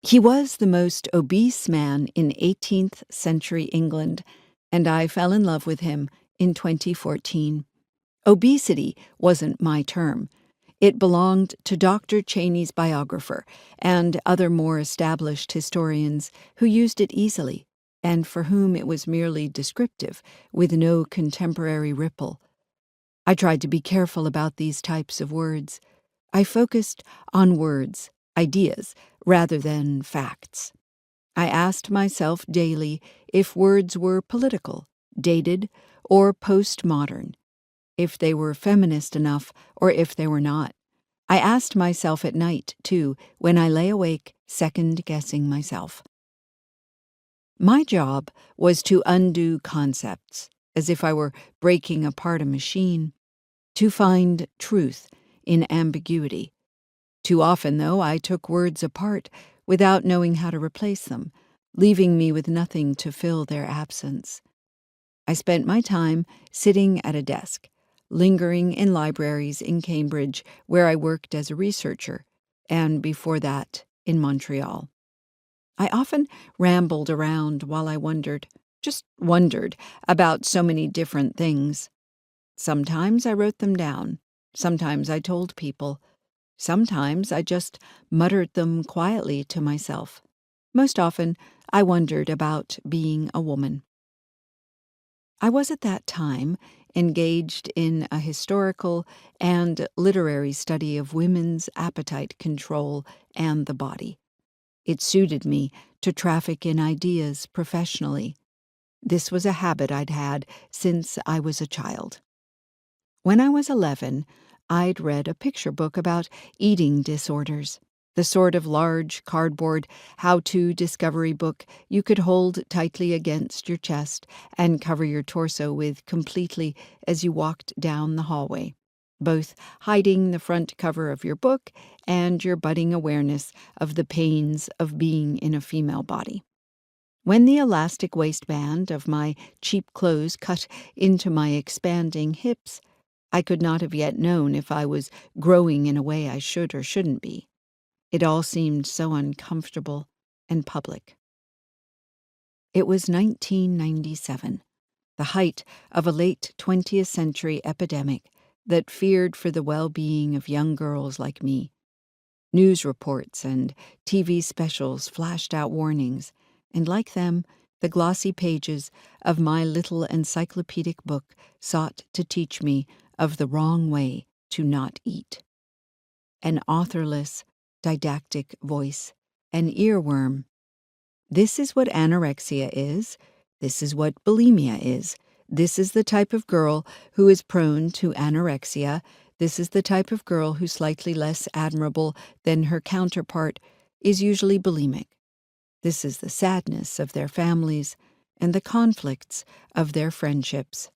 He was the most obese man in 18th century England, and I fell in love with him in 2014. Obesity wasn't my term. It belonged to Dr. Cheyne's biographer and other more established historians who used it easily and for whom it was merely descriptive, with no contemporary ripple. I tried to be careful about these types of words. I focused on words, ideas, rather than facts. I asked myself daily if words were political, dated, or postmodern, if they were feminist enough or if they were not. I asked myself at night, too, when I lay awake, second-guessing myself. My job was to undo concepts, as if I were breaking apart a machine, to find truth in ambiguity. Too often, though, I took words apart without knowing how to replace them, leaving me with nothing to fill their absence. I spent my time sitting at a desk, lingering in libraries in Cambridge, where I worked as a researcher, and before that, in Montreal. I often rambled around while I just wondered, about so many different things. Sometimes I wrote them down. Sometimes I told people. Sometimes I just muttered them quietly to myself. Most often, I wondered about being a woman. I was at that time engaged in a historical and literary study of women's appetite control and the body. It suited me to traffic in ideas professionally. This was a habit I'd had since I was a child. When I was 11, I'd read a picture book about eating disorders, the sort of large cardboard how-to discovery book you could hold tightly against your chest and cover your torso with completely as you walked down the hallway, both hiding the front cover of your book and your budding awareness of the pains of being in a female body. When the elastic waistband of my cheap clothes cut into my expanding hips, I could not have yet known if I was growing in a way I should or shouldn't be. It all seemed so uncomfortable and public. It was 1997, the height of a late 20th century epidemic that feared for the well-being of young girls like me. News reports and TV specials flashed out warnings, and like them, the glossy pages of my little encyclopedic book sought to teach me of the wrong way to not eat. An authorless, didactic voice, an earworm. This is what anorexia is. This is what bulimia is. This is the type of girl who is prone to anorexia. This is the type of girl who, slightly less admirable than her counterpart, is usually bulimic. This is the sadness of their families and the conflicts of their friendships.